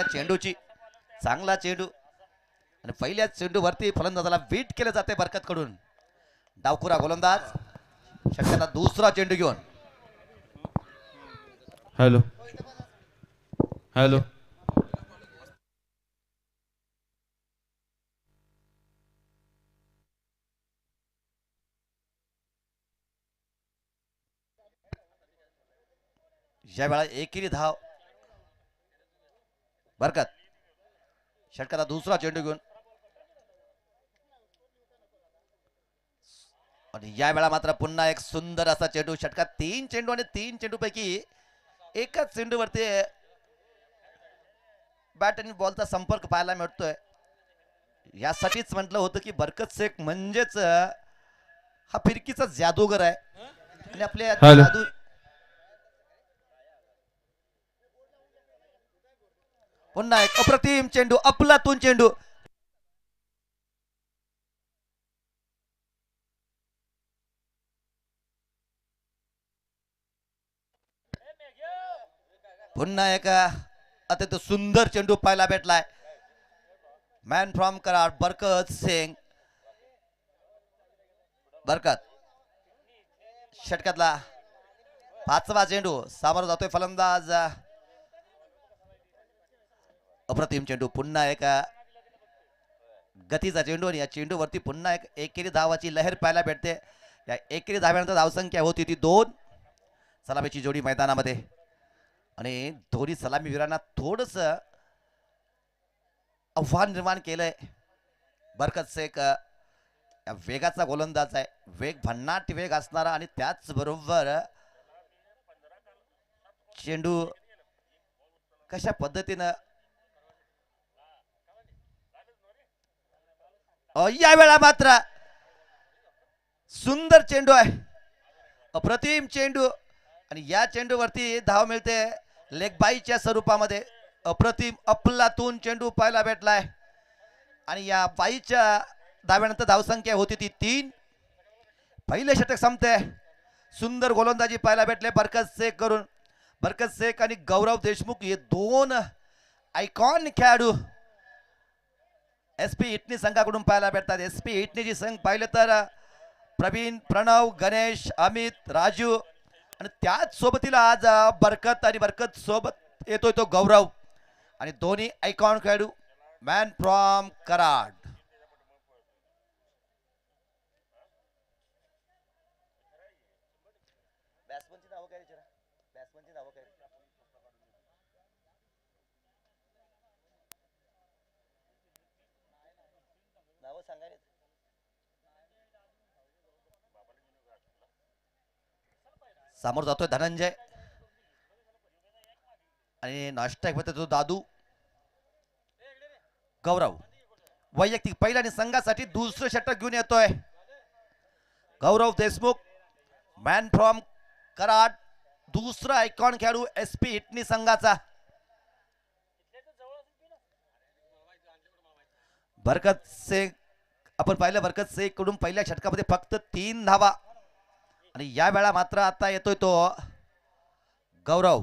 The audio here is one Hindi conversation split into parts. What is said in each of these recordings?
चेंडूची चांगला चेंडू आणि पहिल्या चेंडूवरती फलंदाजाला बीट केले जाते बरकत कडून. डावखुरा गोलंदाज षटकाचा दुसरा चेंडू घेऊन. हॅलो हॅलो या वेळा एकेरी धाव बरकत. षटकाचा दुसरा चेंडू घेऊन आणि या वेळा मात्र पुन्हा एक सुंदर असा चेंडू. षटकात 3 चेंडू आणि 3 चेंडू पैकी एकाच चेंडूवरती बॅट आणि बॉलचा संपर्क पाहायला मिळतोय. यासाठीच म्हटलं होतं की बरकत शेख म्हणजेच हा फिरकीचा जादूगर आहे आणि आपल्या हॅलो. जादू पुन्हा एक अप्रतिम चेंडू, अफलातून चेंडू. पुन्हा एक अत्यंत सुंदर चेंडू पाहायला भेटलाय. मॅन फ्रॉम कराड बरकत सिंग. बरकत षटकातला 5वा चेंडू. सामोर जातोय फलंदाज. अप्रतिम चेंडू. पुन्हा एक गतीचा चेंडू आणि या चेंडूवरती पुन्हा एक एकेरी धावाची लहर पाहायला भेटते. या एकेरी धाव्यानंतर धावसंख्या होती ती 2. सलामीची जोडी मैदानामध्ये आणि दोन्ही सलामीवीरांना थोडस आव्हान निर्माण केलंय. बरकत शेख वेगाचा गोलंदाज आहे. वेग भन्नाट वेग असणारा आणि त्याचबरोबर चेंडू कशा पद्धतीनं या वेळा मात्र सुंदर चेंडू आहे. अप्रतिम चेंडू आणि या चेंडूवरती धाव मिळते लेगबाईच्या स्वरूपामध्ये. अप्रतिम अफलातून चेंडू पाहायला भेटलाय आणि या बाईच्या धाव्यानंतर धावसंख्या होती ती 3. पहिले षटक संपते. सुंदर गोलंदाजी पाहायला भेटले बरकत शेख करून. बरकत शेख आणि गौरव देशमुख हे 2 आयकॉन खेळाडू SP इटनी संघाकडून पाहायला भेटतात. SP इटनीची संघ पाहिले तर प्रवीण, प्रणव, गणेश, अमित, राजू आणि त्याच सोबतीला आज बरकत आणि बरकत सोबत येतोय तो गौरव आणि दोन्ही आयकॉन खेळाडू मॅन फ्रॉम कराड. समोर जातोय धनंजय आणि नाश्ता होते तो दादू. गौरव वैयक्तिक पहिल्या आणि संघासाठी दुसरं षटक घेऊन येतोय. गौरव देशमुख मॅन फ्रॉम कराड, दुसरा आयकॉन खेळाडू SP इटनी संघाचा. बरकत शेख आपण पाहिलं बरकत शेख कडून पहिल्या षटकामध्ये फक्त 3 धावा आणि या वेळा मात्र आता येतोय तो गौरव.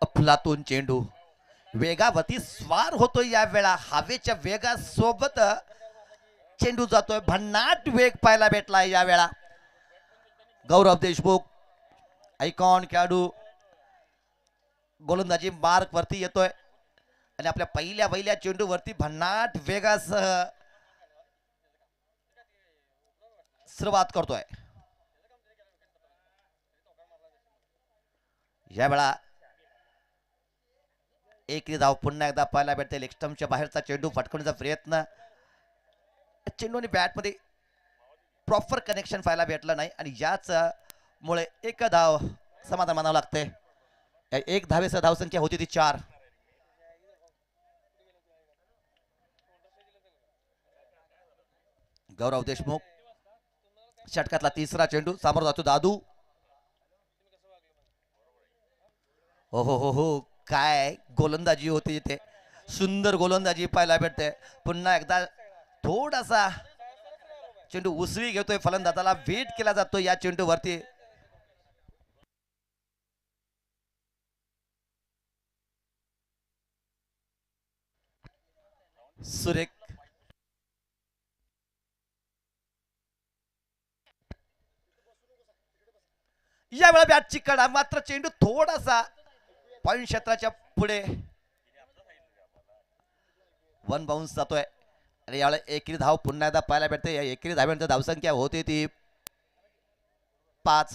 अफलातून चेंडू वेगावरती स्वार होतोय. या वेळा हवेच्या वेगासोबत चेंडू जातोय. भन्नाट वेग पाहायला भेटलाय या वेळा. गौरव देशमुख आयकॉन खेळाडू गोलंदाजी मार्क वरती येतोय आणि आपल्या पहिल्या चेंडूवरती भन्नाट वेगासह सुरुवात करतोय. या वेळा एक धाव पुन्हा एकदा पाहायला भेटते. लेग स्टंपच्या बाहेरचा चेंडू फटकवण्याचा प्रयत्न. चेंडू आणि बॅट मध्ये प्रॉपर कनेक्शन पाहायला भेटलं नाही आणि याच मुळे एक धाव समाधान मानावं लागते. एक धावेसह धावसंख्या होती ती 4. गौरव देशमुख षटकातला तिसरा चेंडू. समोर जातो दादू. हो हो हो हो काय गोलंदाजी होती इथे. सुंदर गोलंदाजी पाहायला भेटते. पुन्हा एकदा थोडासा चेंडू उसळी घेतोय, फलंदाजाला वेट केला जातो या चेंडूवरती. सुरेख यावेळा बॅटची कडा, मात्र चेंडू थोडासा पॉइंट क्षेत्राच्या पुढे वन बाउन्स जातोय. आणि यावेळेला एकेरी धाव पुन्हा एकदा पाहायला भेटते. या एकेरी धाव्यांची धावसंख्या होती ती 5.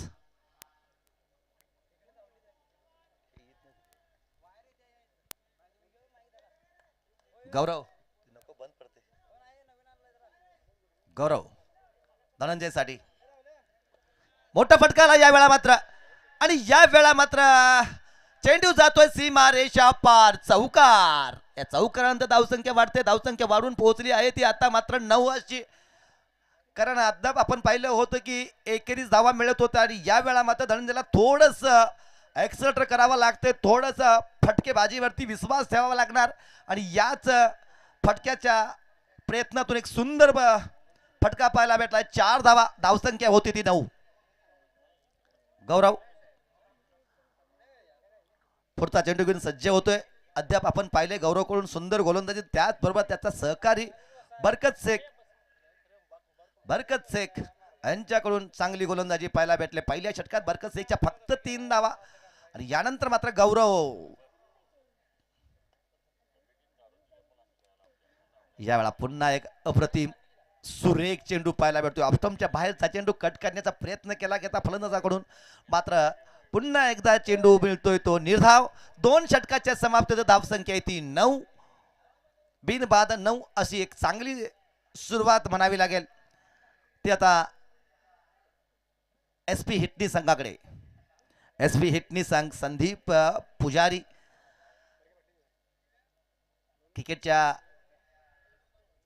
गौरव गौरव धनंजयसाठी मोठा फटका आला यावेळा मात्र. आणि या वेळा मात्र चेंडू जातोय सीमा रेषा पार, चौकार. या चौकारानंतर धावसंख्या वाढते, धावसंख्या वाढून पोहोचली आहे ती आता मात्र 9 अशी. कारण अद्याप आपण पाहिलं होतं की एकेरीच धावा मिळत होत्या आणि या वेळा मात्र धनंजयला थोडस एक्सलेटर करावं लागतंय, थोडस फटकेबाजीवरती विश्वास ठेवावा लागणार. आणि याच फटक्याच्या प्रयत्नातून एक सुंदर फटका पाहायला भेटला. 4 धावा, धावसंख्या होती ती 9. गौरव पुढचा चेंडू घेऊन सज्ज होतोय. अद्याप आपण पाहिले गौरवकडून सुंदर गोलंदाजी, त्याचबरोबर त्याचा सहकारी बरकत शेख यांच्याकडून चांगली गोलंदाजी पाहायला भेटले. पहिल्या षटकात बरकत शेखच्या फक्त 3 धावा आणि यानंतर मात्र गौरव. यावेळा पुन्हा एक अप्रतिम सुरेख चेंडू पाहायला भेटतो. ऑफस्टंपच्या बाहेरचा चेंडू कट करण्याचा प्रयत्न केला गेला फलंदाजाकडून, मात्र पुन्हा एकदा चेंडू मिळतोय तो निर्धाव. 2 षटकाच्या समाप्तीची धावसंख्या ती 9. बिनबाद 9 अशी एक चांगली सुरुवात म्हणावी लागेल. ती आता SP हिटनी संघाकडे. SP हिटनी संघ संदीप पुजारी क्रिकेटच्या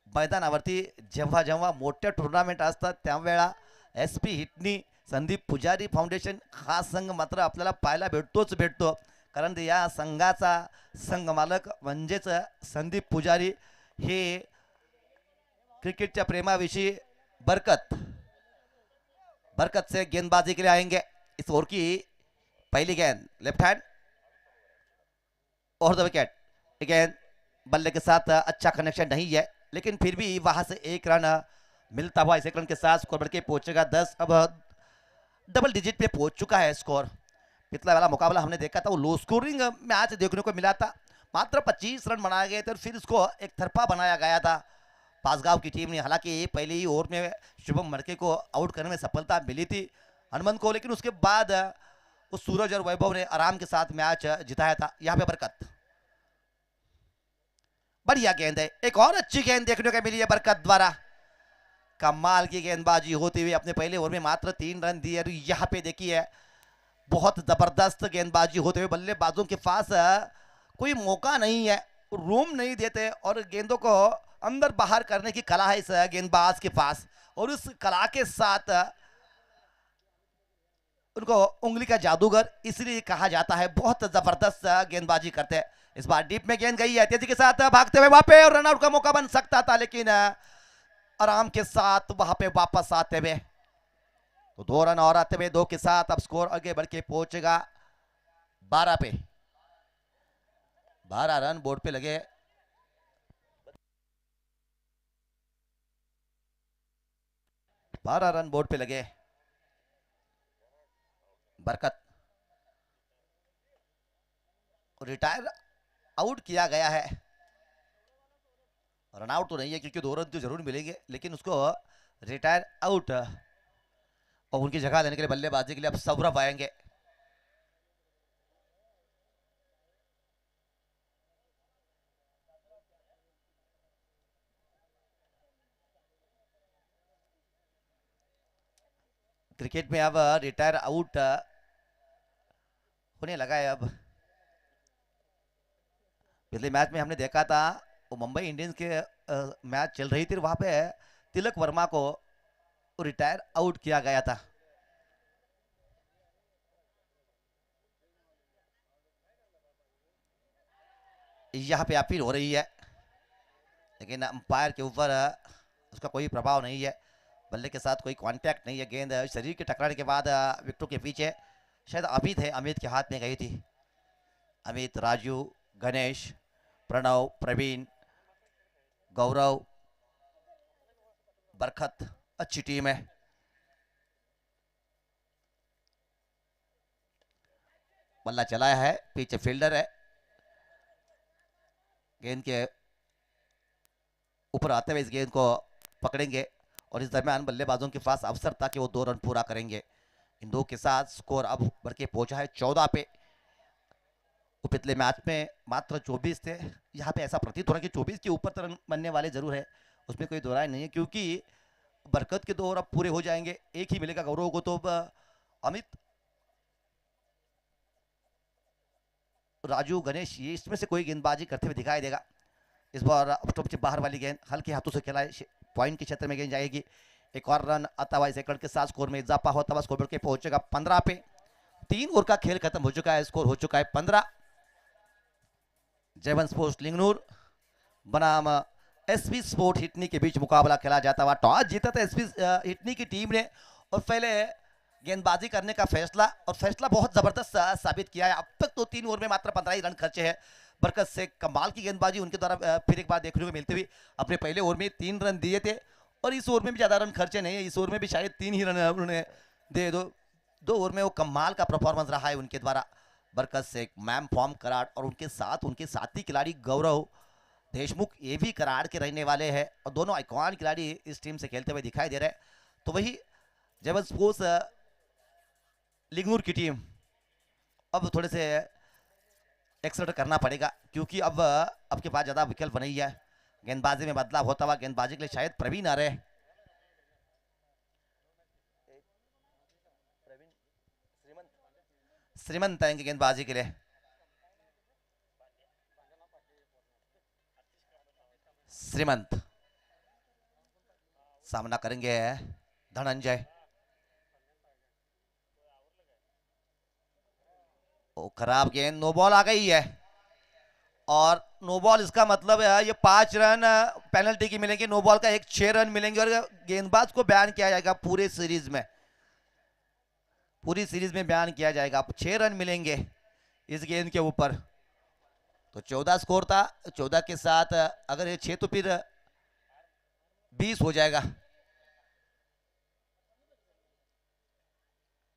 मैदानावरती जेव्हा जेव्हा मोठ्या टुर्नामेंट असतात त्यावेळा SP हिटनी संदीप पुजारी फाउंडेशन हा संघ मात्र आपल्याला पाहायला भेटतो. कारण या संघाचा संघ मालक म्हणजेच संदीप पुजारी हे क्रिकेटच्या प्रेमाविषयी बरकत से गेंदबाजी के लिए आएंगे. इस ओवर की पहली गेंद लेफ्ट हैंड और द विकेट. गेंद बल्ले के साथ अच्छा कनेक्शन नहीं है, लेकिन फिर भी वहां से एक रन मिलता हुआ इस एक रन के साथ स्कोर बढ़ के पहुंचेगा 10. अब डबल डिजिट पे पहुंच चुका है स्कोर. पिछला वाला मुकाबला हमने देखा था वो लो स्कोरिंग मैच देखने को मिला था, मात्र 25 रन बनाए गए थे और फिर इसको एक तरफा बनाया गया था पासगांव की टीम ने. हालांकि पहले ही ओवर में शुभम मडके को आउट करने में सफलता मिली थी हनुमंत को, लेकिन उसके बाद उस सूरज और वैभव ने आराम के साथ मैच जिताया था. यहाँ पे बरकत बढ़िया गेंद है, एक और अच्छी गेंद देखने को मिली है बरकत द्वारा. कमाल की गेंदबाजी होती हुई अपने पहले ओवर में मात्र 3 रन दिए. यहाँ पे देखिए बहुत जबरदस्त गेंदबाजी होते हुए बल्लेबाजों के पास कोई मौका नहीं है, रूम नहीं देते और गेंदों को अंदर बाहर करने की कला है इस गेंदबाज के पास. और उस कला के साथ उनको उंगली का जादूगर इसलिए कहा जाता है. बहुत जबरदस्त गेंदबाजी करते हैं. इस बार डीप में गेंद गई है, तेजी के साथ भागते हुए वहां पे और रनआउट का मौका बन सकता था, लेकिन आराम के साथ वहां पे वापस आते हुए तो 2 रन और आते हुए 2 के साथ अब स्कोर आगे बढ़ के पहुंचेगा 12 पे. 12 रन बोर्ड पे लगे. बरकत रिटायर आउट किया गया है. रन आउट तो नहीं है क्योंकि 2 रन तो जरूर मिलेंगे, लेकिन उसको रिटायर आउट और उनकी जगह लेने के लिए बल्लेबाजी के लिए अब सौरभ आएंगे. क्रिकेट में अब रिटायर आउट होने लगा है. अब पिछले मैच में हमने देखा था वो मुंबई इंडियंस के मैच चल रही थी, वहां पे तिलक वर्मा को रिटायर आउट किया गया था. यहाँ पे अपील हो रही है, लेकिन अंपायर के ऊपर उसका कोई प्रभाव नहीं है। बल्ले के साथ कोई कांटेक्ट नहीं है, गेंद शरीर के टकराने के बाद विकेटों के पीछे शायद अमित है, अमित के हाथ में गई थी। अमित, राजू, गणेश, प्रणव, प्रवीण, गौरव, बरखत, अच्छी टीम है। बल्ला चलाया है, पीछे फील्डर है, गेंद के ऊपर आते हुए इस गेंद को पकड़ेंगे और इस दरमियान बल्लेबाजों के पास अवसर था कि वो 2 रन पूरा करेंगे। इन दो के साथ स्कोर अब बढ़ के पहुंचा है 14 पे। पिछले मैच में मात्र 24 थे, यहाँ पे ऐसा प्रतीत हो रहा है कि 24 के ऊपर रन बनने वाले जरूर है, उसमें कोई दोराय नहीं है, क्योंकि बरकत के 2 ओवर अब पूरे हो जाएंगे, एक ही मिलेगा गौरव को। तो अमित, राजू, गणेश, ये इसमें से कोई गेंदबाजी करते हुए दिखाई देगा। इस बार स्टॉप से बाहर वाली गेंद हल्के हाथों से खेला, पॉइंट के क्षेत्र में गेंद जाएगी। एक और रन आता हुआ इस एकड़ के साथ स्कोर में इजाफा होता हुआ स्कोर के पहुंचेगा 15 पे। 3 ओवर का खेल खत्म हो चुका है, स्कोर हो चुका है 15। जयवंत स्पोर्ट्स लिंगनूर बनाम एसपी स्पोर्ट हिटनी के बीच मुकाबला खेला जाता हुआ। टॉस जीता था एसपी हिटनी की टीम ने और पहले गेंदबाजी करने का फैसला, और फैसला बहुत जबरदस्त साबित किया है। अब तक तो 3 ओवर में मात्र 15 ही रन खर्चे हैं। बरकत से कमाल की गेंदबाजी उनके द्वारा फिर एक बार देखने को मिलती हुई। अपने पहले ओवर में 3 रन दिए थे और इस ओवर में भी ज्यादा रन खर्चे नहीं है, इस ओवर में भी शायद 3 ही रन उन्होंने दे दो ओवर में वो कमाल का परफॉर्मेंस रहा है उनके द्वारा। बरकत से मैम फॉर्म कराड़ और उनके साथी खिलाड़ी गौरव देशमुख, ये भी कराड़ के रहने वाले हैं और दोनों आइकॉन खिलाड़ी इस टीम से खेलते हुए दिखाई दे रहे हैं। तो वही जयवंत स्पोर्ट्स लिंगनूर की टीम अब थोड़े से एक्सर्ट करना पड़ेगा, क्योंकि अब के पास ज्यादा विकल्प नहीं है। गेंदबाजी में बदलाव होता हुआ, गेंदबाजी के लिए शायद प्रवीण आ रहे, श्रीमंत आएंगे गेंदबाजी के लिए। श्रीमंत सामना करेंगे धनंजय। खराब गेंद, नो बॉल आ गई है और नो बॉल इसका मतलब है ये 5 रन पेनल्टी की मिलेंगे, नो बॉल का 6 रन मिलेंगे और गेंदबाज को बैन किया जाएगा पूरी सीरीज में बैन किया जाएगा। 6 रन मिलेंगे इस गेंद के ऊपर। तो 14 स्कोर था, 14 के साथ अगर ये 6 तो फिर 20 हो जाएगा।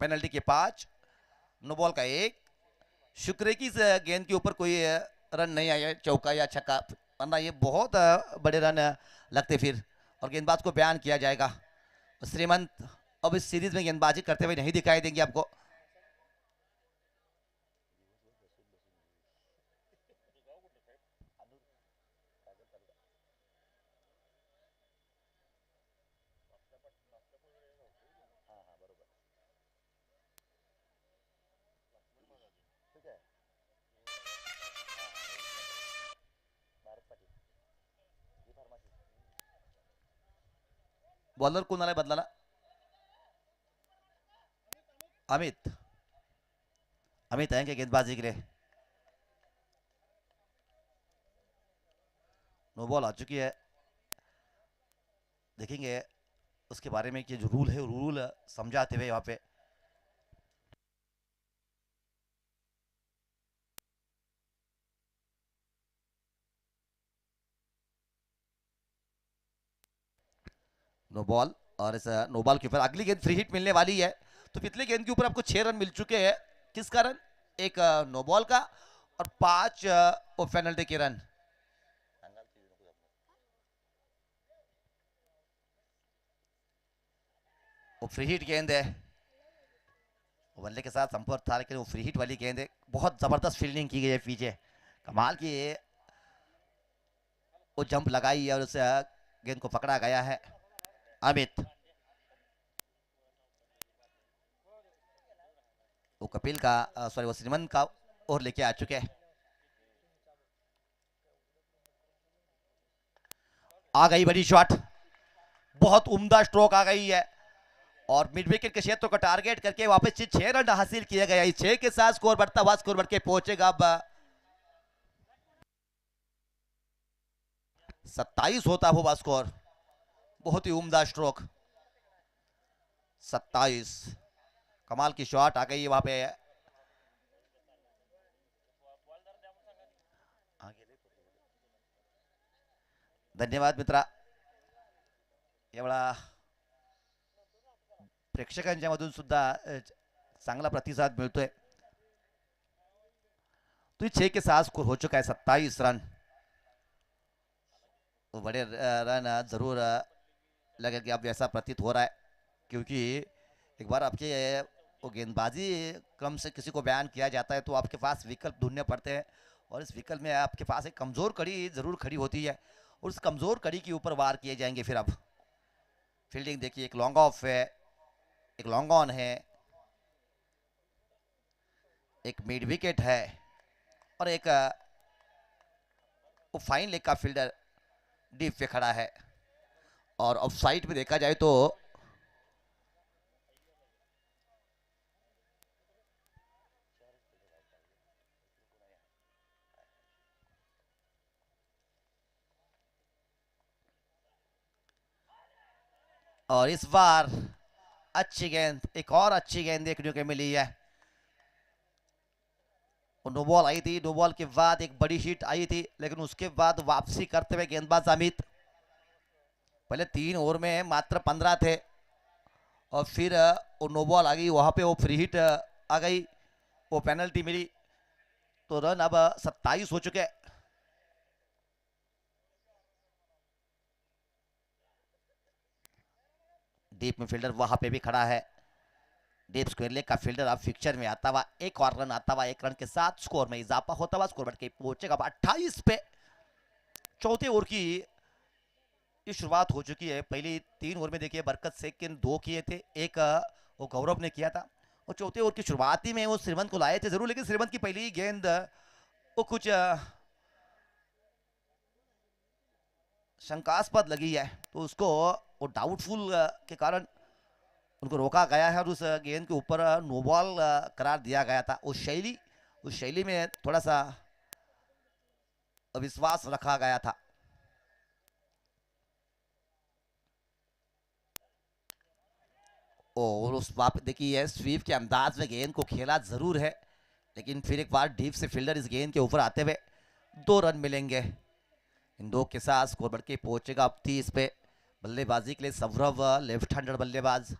पेनल्टी के 5, नो बॉल का 1। शुक्र की इस गेंद के ऊपर कोई रन नहीं आया, चौका या छक्का, वरना ये बहुत बड़े रन लगते फिर और गेंदबाज को बयान किया जाएगा। श्रीमंत अब इस सीरीज में गेंदबाजी करते हुए नहीं दिखाई देंगे आपको। बॉलर कोण आलाय बदलाला? अमित आएंगे गेंदबाजी के लिए। नो बॉल आ चुकी है, देखेंगे उसके बारे में कि जो रूल है रूल समझाते हुए वहां पे। नो बॉल, और इस नो बॉल के ऊपर अगली गेंद फ्री हिट मिलने वाली है। तो पिछले गेंद के ऊपर आपको 6 रन मिल चुके हैं, किस कारण? एक नो बॉल का और 5 पेनल्टी के रन। वो फ्री हिट गेंद है, बल्ले के साथ संपर्क था लेकिन वो फ्री हिट वाली गेंद है। बहुत जबरदस्त फील्डिंग की गई है पीछे, कमाल की वो जंप लगाई है और उस गेंद को पकड़ा गया है। अमित, वो कपिल का सॉरी वो श्रीमंत का और लेके आ चुके हैं। आ गई बड़ी शॉट, बहुत उम्दा स्ट्रोक आ गई है और मिड विकेट के क्षेत्र को टारगेट करके वापस 6 रन हासिल किया गया। 6 के साथ स्कोर बढ़ता हुआ स्कोर बढ़ के पहुंचेगा अब 27 होता हुआ स्कोर। बहुत ही उम्दा स्ट्रोक। 27। कमाल की शॉट आ गई वहां पे। धन्यवाद मित्रा। एवढा प्रेक्षकांच्या मधून सुद्धा चांगला प्रतिसाद मिळतोय। तो 6 के साथ स्कोर हो चुका है 27 रन। बड़े रन जरूर लगे कि अब ऐसा प्रतीत हो रहा है, क्योंकि एक बार आपके वो गेंदबाजी क्रम से किसी को बयान किया जाता है तो आपके पास विकल्प ढूंढने पड़ते हैं, और इस विकल्प में आपके पास एक कमजोर कड़ी जरूर खड़ी होती है, और उस कमजोर कड़ी के ऊपर वार किए जाएंगे। फिर अब फील्डिंग देखिए, एक लॉन्ग ऑफ है, एक लॉन्ग ऑन है, एक मिड विकेट है, और एक फाइन लेग का फील्डर डीप पे खड़ा है। और ऑफ साइड में देखा जाए तो और इस बार अच्छी गेंद, एक और अच्छी गेंद देखने को मिली है। नो बॉल आई थी, नो बॉल के बाद एक बड़ी हिट आई थी, लेकिन उसके बाद वापसी करते हुए गेंदबाज अमित, पहले 3 ओवर में मात्र 15 थे, और फिर वो नो बॉल आ गई, वहां पे वो फ्री हिट आ गई, वो पेनल्टी मिली, तो रन अब 27 हो चुके। डीप में फील्डर वहां पे भी खड़ा है। डीप स्क्वायर लेग का फील्डर अब फिक्चर में आता हुआ, एक और रन आता हुआ, 1 रन के साथ स्कोर में इजाफा होता हुआ, स्कोर बढ़ के पहुंचेगा 28 पे। चौथे ओवर की ये शुरुआत हो चुकी है। पहली 3 ओवर में देखिए बरकत शेख के 2 किए थे, एक वो गौरव ने किया था, और चौथे ओवर की शुरुआती में वो श्रीमंत को लाए थे जरूर, लेकिन श्रीमंत की पहली गेंद वो कुछ शंकास्पद लगी है, तो उसको वो डाउटफुल के कारण उनको रोका गया है, और उस गेंद के ऊपर नो बॉल करार दिया गया था। उस शैली में थोड़ा सा अविश्वास रखा गया था। और उस वापस देखिए स्वीप के अंदाज में गेंद को खेला जरूर है, लेकिन फिर एक बार डीप से फील्डर इस गेंद के ऊपर आते हुए 2 रन मिलेंगे। इन 2 के साथ स्कोर बढ़ के पहुंचेगा अब 30 पे। बल्लेबाजी के लिए सौरभ लेफ्ट हैंडर बल्लेबाज।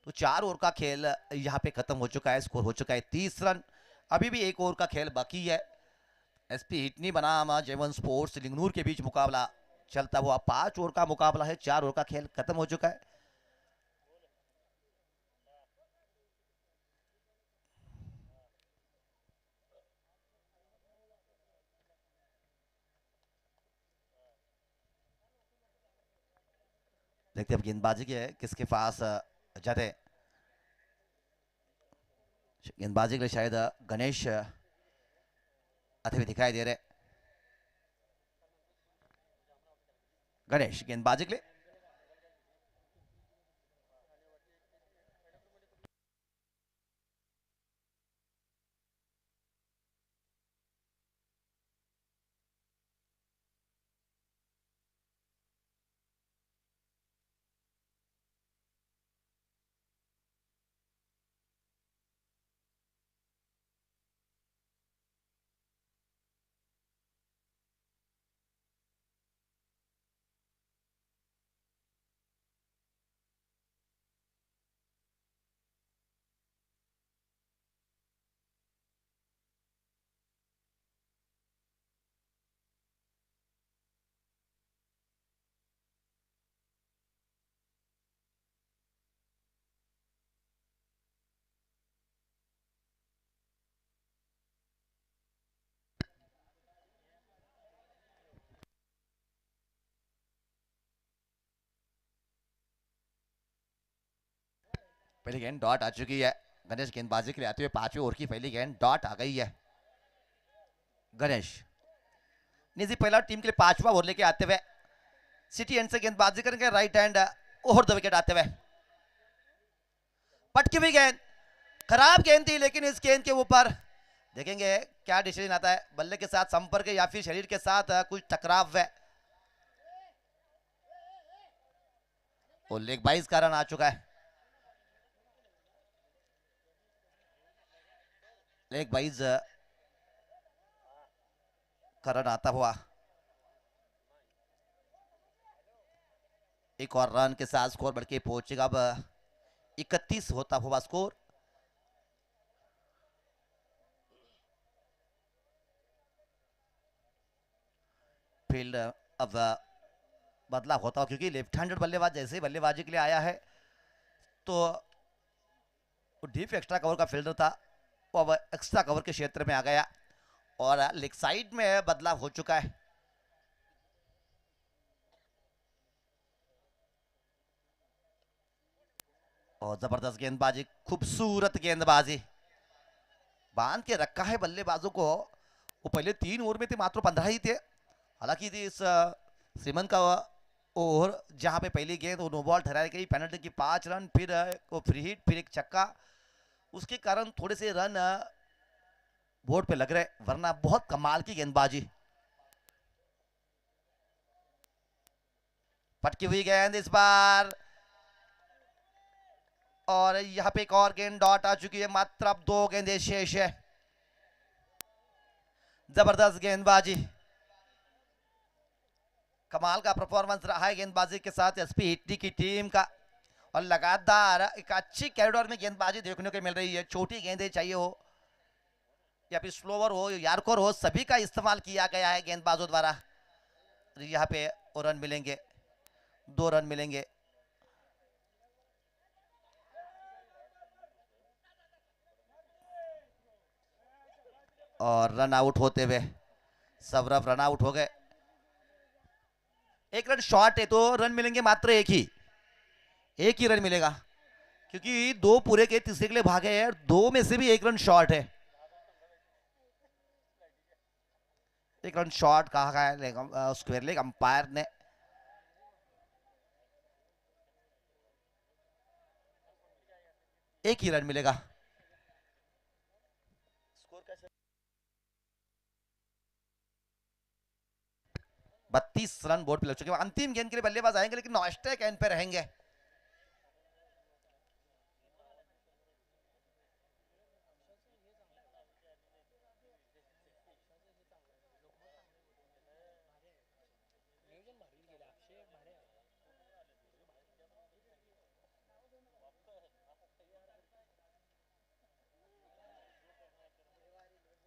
तो 4 ओवर का खेल यहाँ पे खत्म हो चुका है, स्कोर हो चुका है 30 रन। अभी भी 1 ओवर का खेल बाकी है। एसपी हिटनी बनाम जेवन स्पोर्ट्स लिंगनूर के बीच मुकाबला चलता हुआ 5 ओवर का मुकाबला है। 4 ओवर का खेल खत्म हो चुका है। देखते अब गेंदबाजी के किसके पास जाते हैं। गेंदबाजी के लिए शायद गणेश आते हुए दिखाई दे रहे। गणेश गेंदबाजी के लिए, पहली गेंद डॉट आ चुकी है। गणेश गेंदबाजी के लिए आते हुए 5वें ओवर की पहली गेंद डॉट आ गई है। गणेश निजी पहला टीम के लिए 5वां ओवर लेके आते हुए सिटी एंड से गेंदबाजी करेंगे, right hand over the wicket आते हुए। पटकी हुई गेंद, खराब गेंद थी, लेकिन इस गेंद के ऊपर देखेंगे क्या डिसीजन आता है। बल्ले के साथ संपर्क या फिर शरीर के साथ कुछ टकराव है। और लेग बाइज का रन आ चुका है। लेग बाइज का रन आता हुआ एक और रन के साथ स्कोर बढ़ के पहुंचेगा। अब 31 होता हुआ स्कोर। फील्ड अब बदला होता हो क्योंकि लेफ्ट हैंडेड बल्लेबाज जैसे ही बल्लेबाजी के लिए आया है तो डीप एक्स्ट्रा कवर का फील्डर था वो अब एक्स्ट्रा कवर के क्षेत्र में आ गया और लेग साइड में बदलाव हो चुका है। और जबरदस्त गेंदबाजी, खूबसूरत गेंदबाजी, बांध के रखा है बल्लेबाजों को। वो पहले 3 ओवर में थे, मात्र 15 ही थे। हालांकि इस श्रीमन का ओवर जहां पे पहली गेंद वो नो बॉल ठहराई गई, पेनल्टी की 5 रन, फिर वो फ्री हिट, फिर एक छक्का, उसके कारण थोड़े से रन बोर्ड पे लग रहे, वरना बहुत कमाल की गेंदबाजी। पटकी हुई गेंद इस बार और यहां पे एक और गेंद डॉट आ चुकी है। मात्र अब 2 गेंदें शेष है। जबरदस्त गेंदबाजी, कमाल का परफॉर्मेंस रहा है गेंदबाजी के साथ एसपी हिटनी की टीम का और लगातार एक अच्छी कैरिडोर में गेंदबाजी देखने को मिल रही है। छोटी गेंदें चाहिए हो या फिर स्लोवर हो, यार्कर हो, सभी का इस्तेमाल किया गया है गेंदबाजों द्वारा। यहाँ पे रन मिलेंगे, 2 रन मिलेंगे। और रन आउट होते हुए सौरभ रन आउट हो गए। 1 रन शॉर्ट है तो रन मिलेंगे मात्र एक ही रन मिलेगा क्योंकि 2 पूरे के तीसरे के लिए भागे हैं, 2 में से भी 1 रन शॉर्ट है। 1 रन शॉर्ट कहा है स्क्वायर लेग अंपायर ने। एक ही रन मिलेगा। 32 रन बोर्ड पे लग चुके हैं। अंतिम गेंद के लिए बल्लेबाज आएंगे लेकिन नॉस्टे गेंद पे रहेंगे।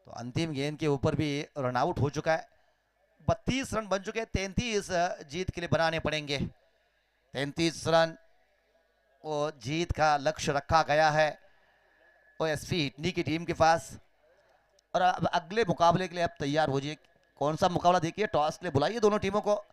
तो अंतिम गेंद के ऊपर भी रन आउट हो चुका है। 32 रन बन चुके हैं, 33 जीत के लिए बनाने पड़ेंगे। 33 रन वो जीत का लक्ष्य रखा गया है वो एसपी हिटनी की टीम के पास। और अब अगले मुकाबले के लिए आप तैयार हो जाइए। कौन सा मुकाबला देखिए, टॉस के लिए बुलाइए दोनों टीमों को।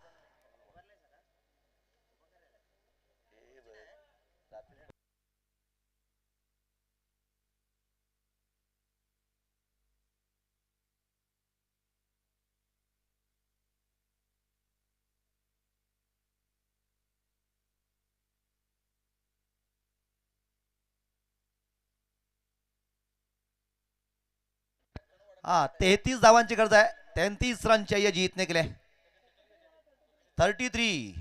हाँ, 33 धावांची गरज आहे, 33 रन चाहिए जीतने के लिए। 33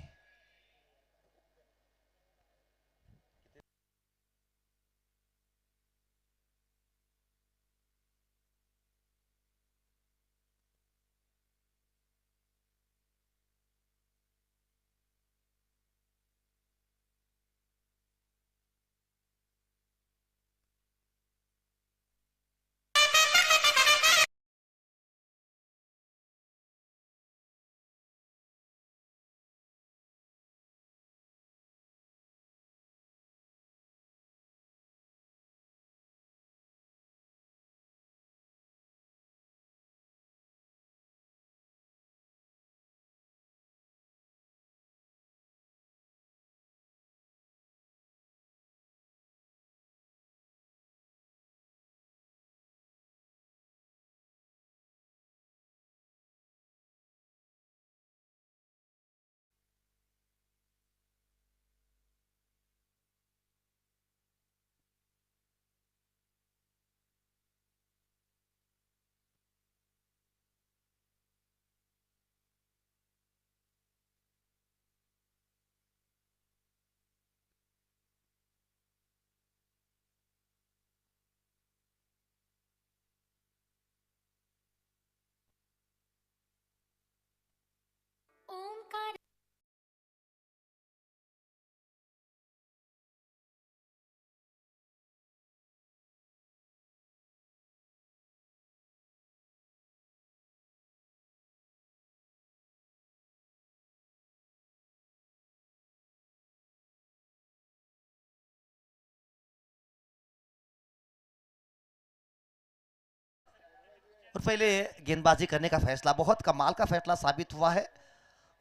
और पहले गेंदबाजी करने का फैसला बहुत कमाल का फैसला साबित हुआ है।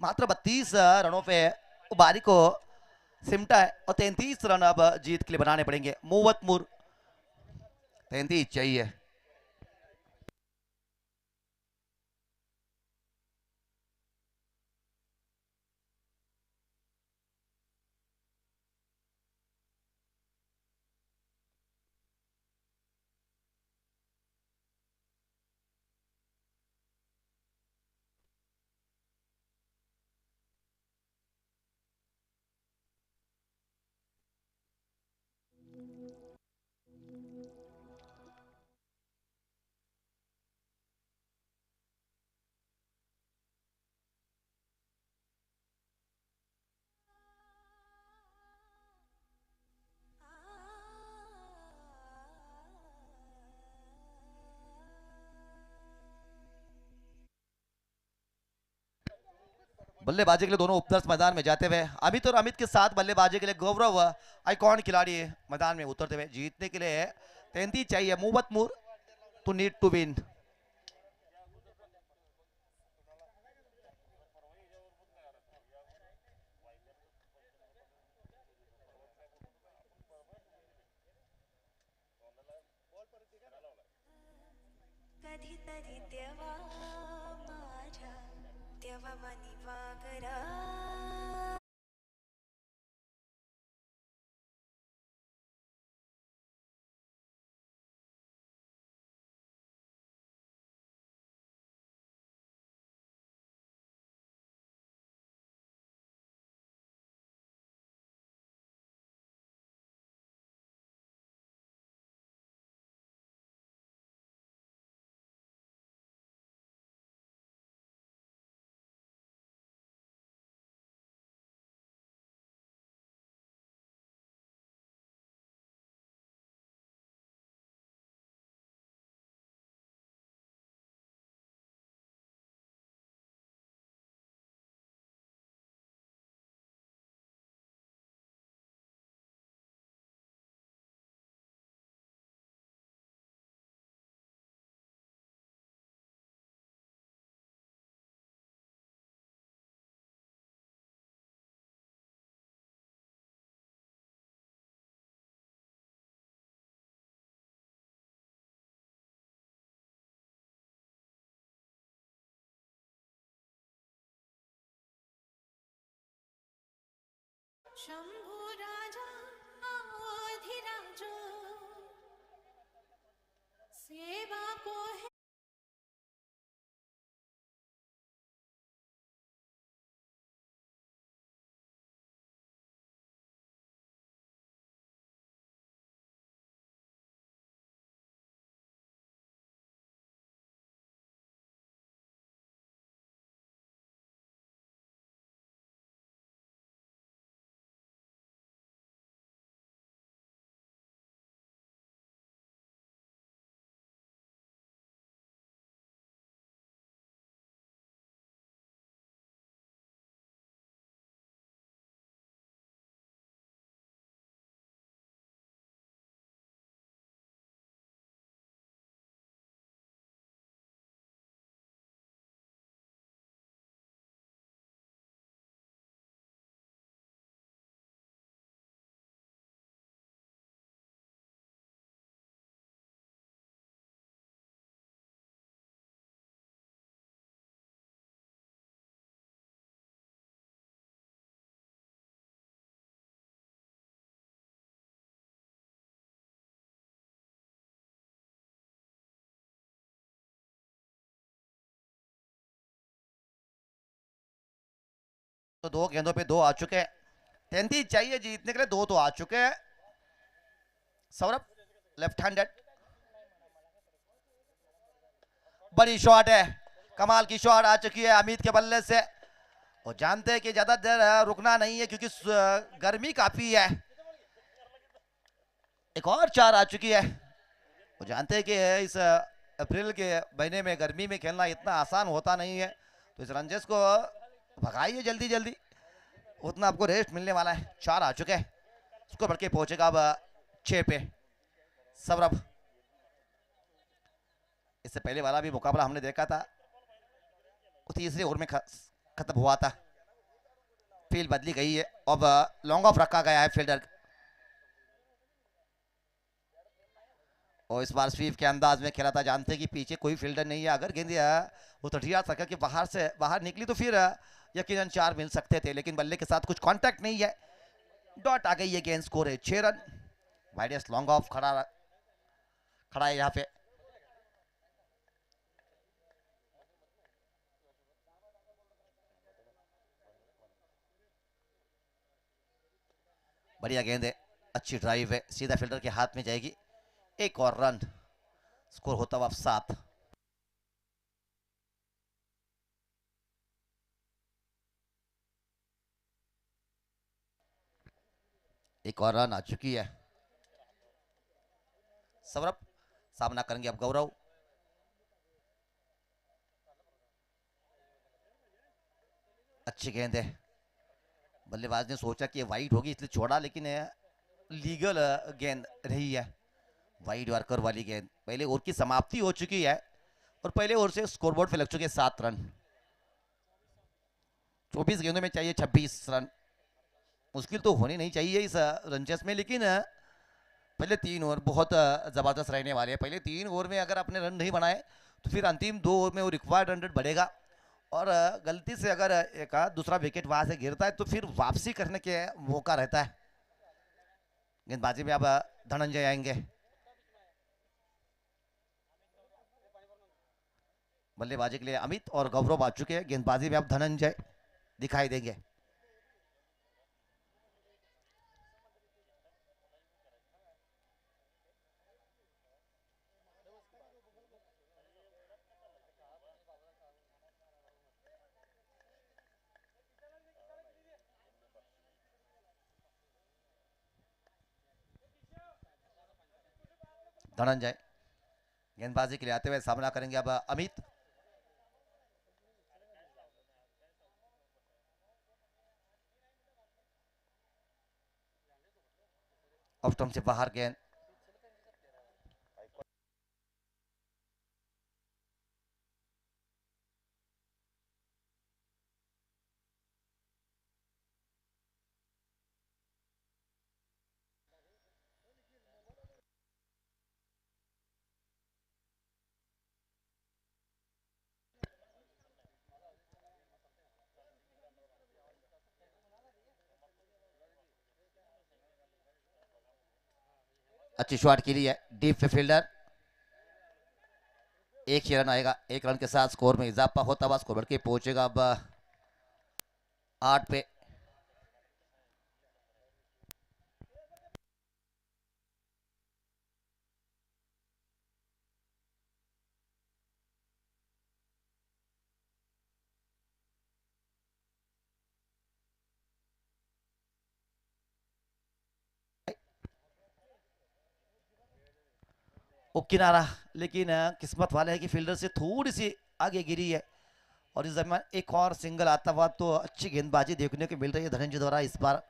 मात्र 32 रनों पे बारी को सिमटा है और 33 रन अब जीत के लिए बनाने पड़ेंगे। मोहम्मद मुर 33 चाहिए। बल्लेबाजी के लिए दोनों ओपनर्स मैदान में जाते हुए अमित और अमित के साथ बल्लेबाजी के लिए गौरव आइकॉन खिलाड़ी मैदान में उतरते हुए जीतने के लिए 33 चाहिए। मोहम्मद मुर टू नीड टू विन। कधीतरी देवा माझ्या देवावानी वागरा शंभू राजा अधिराजो सेवा को है तो 2 गेंदों पे 2 आ चुके हैं। 33 चाहिए जीतने के लिए, 2 तो आ चुके हैं। सौरभ लेफ्ट हैंडेड, बड़ी शॉट है, कमाल की शॉट आ चुकी है अमित के बल्ले से। और जानते हैं कि ज्यादा देर रुकना नहीं है क्योंकि गर्मी काफी है। एक और 4 आ चुकी है। वो जानते हैं कि इस अप्रैल के महीने में गर्मी में खेलना इतना आसान होता नहीं है, तो इस रंजस को भगाइए जल्दी जल्दी, उतना आपको रेस्ट मिलने वाला है। 4 आ चुके हैं, उसको बढ़ के पहुंचेगा अब 6 पे सौरभ। इससे पहले वाला भी मुकाबला हमने देखा था, वो तीसरे ओवर में खत्म हुआ था। फील्ड बदली गई है, अब लॉन्ग ऑफ रखा गया है फील्डर, और इस बार स्वीप के अंदाज में खेला था। जानते कि पीछे कोई फील्डर नहीं है, अगर गेंद वो तटिया सर्कल के बाहर से बाहर निकली तो फिर यकीनन 4 मिल सकते थे, लेकिन बल्ले के साथ कुछ कांटेक्ट नहीं है। डॉट आ गई है, गेंद स्कोर है 6 रन। वाइडेस्ट लॉन्ग ऑफ खड़ा है यहाँ पे। बढ़िया गेंद है, अच्छी ड्राइव है, सीधा फील्डर के हाथ में जाएगी। एक और रन, स्कोर होता हुआ 7। एक और रन आ चुकी है। सौरभ सामना करेंगे अब गौरव। अच्छी गेंद है, बल्लेबाज ने सोचा कि वाइड होगी इसलिए छोड़ा, लेकिन लीगल गेंद रही है, वाइड यॉर्कर वाली गेंद। पहले ओवर की समाप्ति हो चुकी है और पहले ओवर से स्कोरबोर्ड पे लग चुके 7 रन। 24 गेंदों में चाहिए 26 रन, मुश्किल तो होनी नहीं चाहिए इस रनचेस में, लेकिन पहले 3 ओवर बहुत जबरदस्त रहने वाले हैं। पहले 3 ओवर में अगर आपने रन नहीं बनाए तो फिर अंतिम 2 ओवर में वो रिक्वायर्ड रन रेट बढ़ेगा, और गलती से अगर एक दूसरा विकेट वहां से गिरता है तो फिर वापसी करने के मौका रहता है। गेंदबाजी में अब धनंजय आएंगे, बल्लेबाजी के लिए अमित और गौरव आ चुके हैं। गेंदबाजी में अब धनंजय दिखाई देंगे। धनंजय गेंदबाजी के लिए आते हुए सामना करेंगे अब अमित। ऑफ स्टंप से बाहर गेंद, अच्छी शॉट के लिए डीप पे फील्डर। एक ही रन आएगा, 1 रन के साथ स्कोर में इजाफा होता हुआ स्कोर बढ़ के पहुंचेगा अब 8 पे। वो किनारा, लेकिन किस्मत वाले है कि फील्डर से थोड़ी सी आगे गिरी है, और इस दरमियान एक और सिंगल आता हुआ तो अच्छी गेंदबाजी देखने को मिल रही है धनंजय द्वारा इस बार।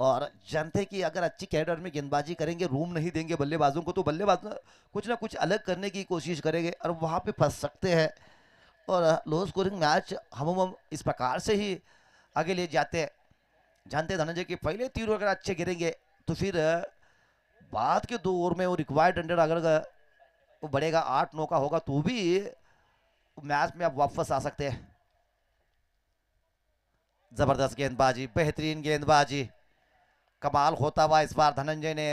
और जानते हैं कि अगर अच्छी कैरियर में गेंदबाजी करेंगे, रूम नहीं देंगे बल्लेबाजों को, तो बल्लेबाज कुछ ना कुछ अलग करने की कोशिश करेंगे और वहां पे फंस सकते हैं, और लो स्कोरिंग मैच हम इस प्रकार से ही आगे ले जाते हैं। जानते हैं धनंजय कि पहले 3 ओवर अगर अच्छे गिरेंगे तो फिर बाद के 2 ओवर में वो रिक्वायर्ड रन अगर वो बढ़ेगा, 8-9 का होगा, तो भी मैच में आप वापस आ सकते हैं। जबरदस्त गेंदबाजी, बेहतरीन गेंदबाजी, कमाल होता हुआ इस बार धनंजय ने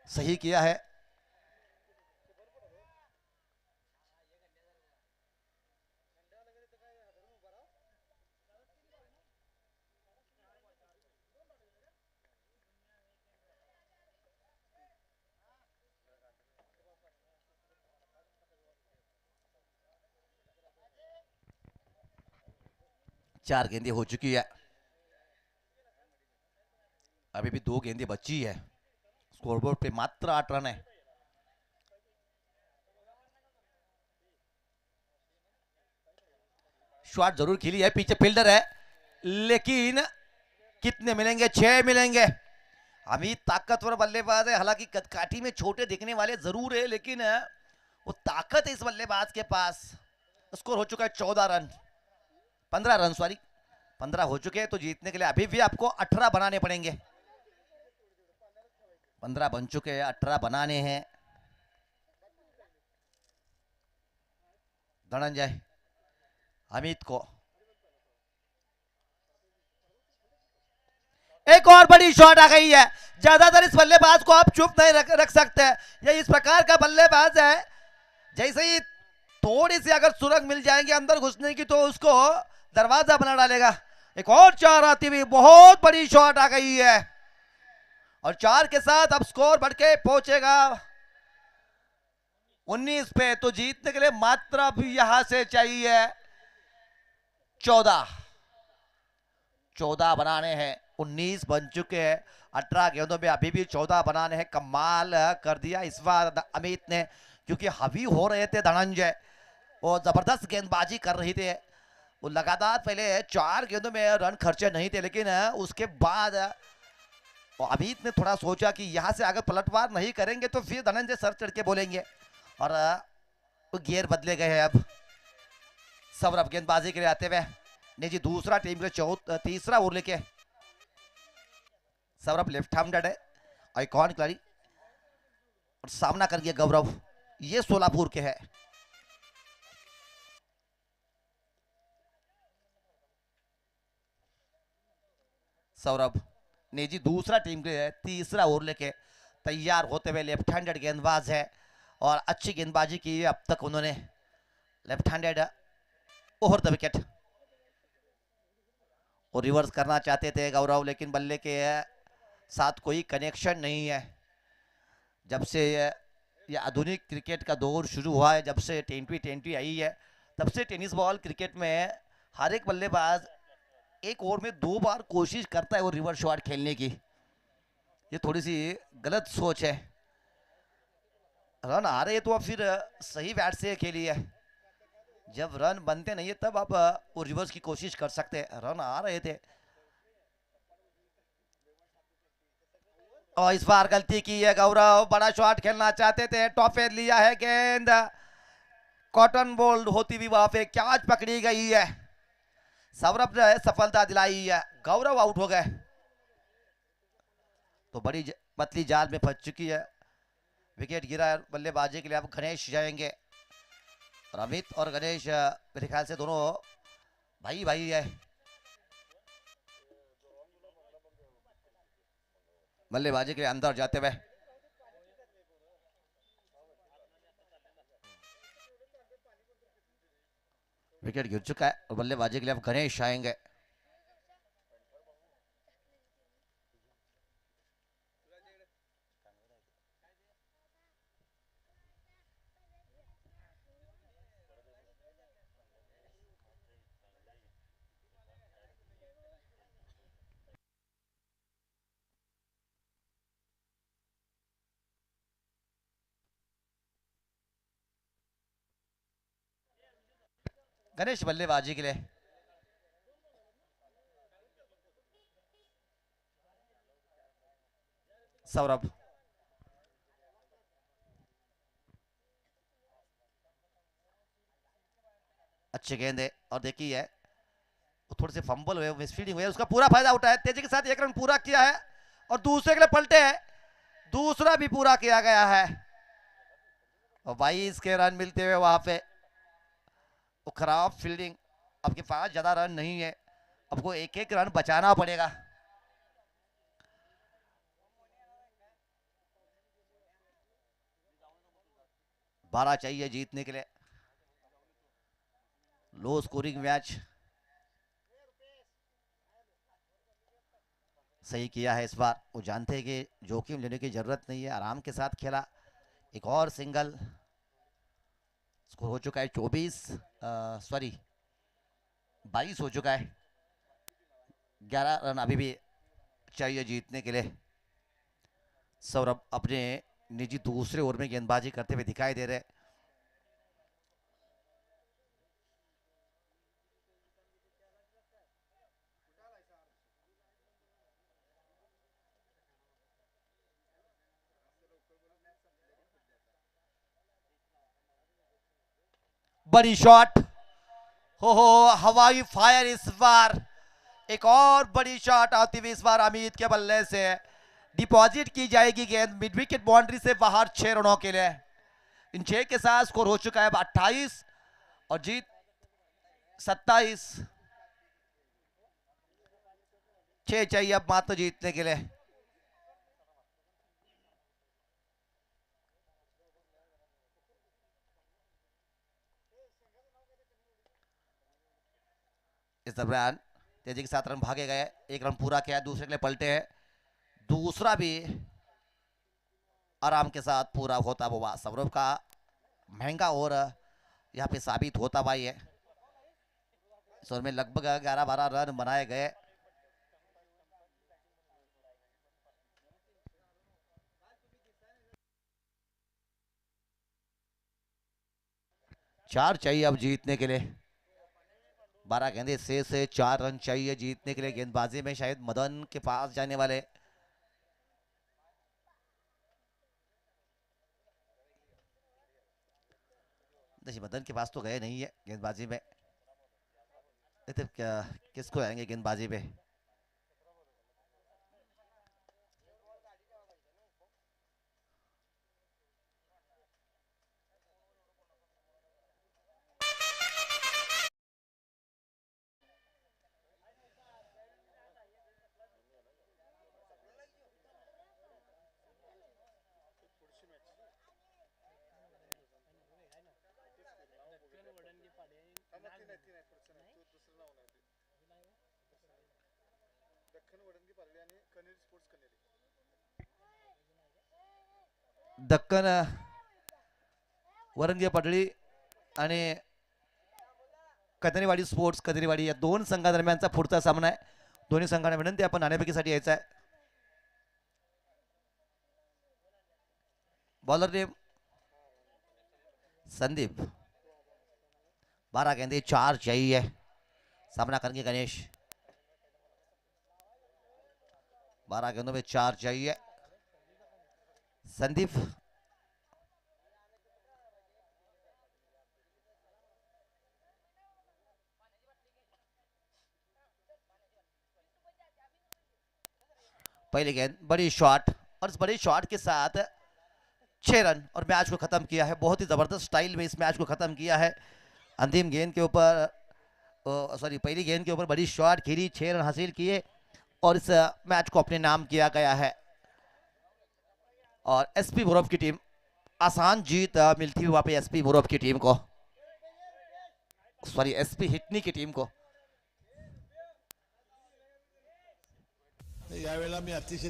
सही किया है। चार गेंदें हो चुकी है, अभी भी 2 गेंदें बची है, स्कोरबोर्ड पे मात्र 8 रन है। शॉट जरूर खेली है, पीछे फील्डर है, लेकिन कितने मिलेंगे? 6 मिलेंगे। अमित ताकतवर बल्लेबाज है, हालांकि कदकाठी में छोटे दिखने वाले जरूर है, लेकिन वो ताकत है इस बल्लेबाज के पास। स्कोर हो चुका है 14 रन, 15 रन सॉरी, 15 हो चुके हैं। तो जीतने के लिए अभी भी आपको 18 बनाने पड़ेंगे। 15 बन चुके हैं, 18 बनाने हैं। धनंजय अमित को एक और बड़ी शॉट आ गई है। ज्यादातर इस बल्लेबाज को आप चुप नहीं रख सकते। ये इस प्रकार का बल्लेबाज है, जैसे ही थोड़ी सी अगर सुरंग मिल जाएंगे अंदर घुसने की तो उसको दरवाजा बना डालेगा। एक और 4 आती हुई बहुत बड़ी शॉट आ गई है और 4 के साथ अब स्कोर बढ़ के पहुंचेगा 19 पे। तो जीतने के लिए मात्रा भी यहां से चाहिए 14। 14 बनाने हैं, 19 बन चुके हैं। 18 गेंदों में अभी भी 14 बनाने हैं। कमाल कर दिया इस बार अमित ने, क्योंकि हावी हो रहे थे धनंजय और जबरदस्त गेंदबाजी कर रही थे। वो लगातार पहले 4 गेंदों में रन खर्चे नहीं थे, लेकिन उसके बाद अमित ने थोड़ा सोचा कि यहां से अगर पलटवार नहीं करेंगे तो फिर धनंजय सर चढ़ के बोलेंगे और गियर बदले गए हैं। अब सौरभ गेंदबाजी के लिए आते हुए, निजी दूसरा टीम के तीसरा ओवर लेके। सौरभ लेफ्ट हैंडेड है, आइकॉन खिलाड़ी, और सामना कर गया गौरव, ये सोलापुर के है। सौरभ निजी दूसरा टीम के तीसरा ओवर लेके तैयार होते हुए, लेफ्ट हैंडेड गेंदबाज है और अच्छी गेंदबाजी की है अब तक उन्होंने। Left handed over the wicket, और रिवर्स करना चाहते थे गौरव, लेकिन बल्ले के साथ कोई कनेक्शन नहीं है। जब से ये आधुनिक क्रिकेट का दौर शुरू हुआ है, जब से टी20 आई है, तब से टेनिस बॉल क्रिकेट में हर एक बल्लेबाज एक ओवर में 2 बार कोशिश करता है वो रिवर्स शॉट खेलने की। ये थोड़ी सी गलत सोच है। रन आ रहे तो अब फिर सही बैट से खेलिए, जब रन बनते नहीं है तब आप वो रिवर्स की कोशिश कर सकते हैं। रन आ रहे थे और इस बार गलती की है गौरव, बड़ा शॉट खेलना चाहते थे, टॉपे लिया है गेंद, कॉटन बोल्ड होती हुई वहां पे कैच पकड़ी गई है। सौरभ ने सफलता दिलाई है, गौरव आउट हो गए। तो बड़ी पतली जाल में फंस चुकी है। विकेट गिरा है। बल्लेबाजी के लिए अब गणेश जाएंगे और अमित और गणेश मेरे ख्याल से दोनों भाई भाई है। बल्लेबाजी के लिए अंदर जाते हुए विकेट गिर चुका है और बल्लेबाजी के लिए अब गणेश आएंगे। गणेश बल्लेबाजी के लिए, सौरभ अच्छे गेंद है और देखिए थोड़े से फंबल हुए, मिसफील्डिंग हुई है, उसका पूरा फायदा उठाया, तेजी के साथ 1 रन पूरा किया है और दूसरे के लिए पलटे है, दूसरा भी पूरा किया गया है और 22 के रन मिलते हुए वहां पे। वो खराब फील्डिंग, आपके पास ज्यादा रन नहीं है, आपको 1-1 रन बचाना पड़ेगा। बारह चाहिए जीतने के लिए। लो स्कोरिंग मैच सही किया है इस बार। वो जानते हैं कि जोखिम लेने की जरूरत नहीं है, आराम के साथ खेला। एक और सिंगल, स्कोर हो चुका है 22 हो चुका है। 11 रन अभी भी चाहिए जीतने के लिए। सौरभ अपने निजी दूसरे ओवर में गेंदबाजी करते हुए दिखाई दे रहे। बड़ी शॉट, हो हवाई फायर इस बार। एक और बड़ी शॉट आती हुई इस बार अमित के बल्ले से डिपॉजिट की जाएगी गेंद मिड विकेट बाउंड्री से बाहर 6 रनों के लिए। इन 6 के साथ स्कोर हो चुका है 28 और जीत 27। 6 चाहिए अब मात्र जीतने के लिए। इस दरमियान तेजी के साथ रन भागे गए, एक रन पूरा किया, दूसरे के लिए पलटे हैं, दूसरा भी आराम के साथ पूरा होता हुआ सौरभ का महंगा ओवर यहाँ पे साबित होता भाई है। इस ओवर में लगभग 11-12 रन बनाए गए। चार चाहिए अब जीतने के लिए। 12 गेंदे से 4 रन चाहिए जीतने के लिए। गेंदबाजी में शायद मदन के पास जाने वाले मदन के पास तो गए नहीं है गेंदबाजी में। तो क्या किसको आएंगे गेंदबाजी पे? दक्कन वरंगी पडळी आणि कदरीवाडी स्पोर्ट्स कदरीवाडी या दोन संघादरम्यानचा पुढचा सामना आहे। दोन्ही संघांना विनंती आपण नाणेफेकीसाठी यायचं आहे। Bowler name Sandeep. 12 गेंदे 4 चाहिए। सामना करेंगे गणेश। 12 गेंदों में 4 चाहिए। संदीप पहली गेंद बड़ी शॉट और इस बड़ी शॉट के साथ 6 रन और मैच को खत्म किया है। बहुत ही जबरदस्त स्टाइल में इस मैच को खत्म किया है। अंतिम गेंद के ऊपर पहली गेंद के ऊपर बड़ी शॉट खेली, 6 रन हासिल किए और इस मैच को अपने नाम किया गया है। और एसपी मुरब की टीम आसान जीत मिलती हुई वहां पे एसपी मुरब की टीम को, एसपी हिटनी की टीम को। यावेळेला मी अतिशय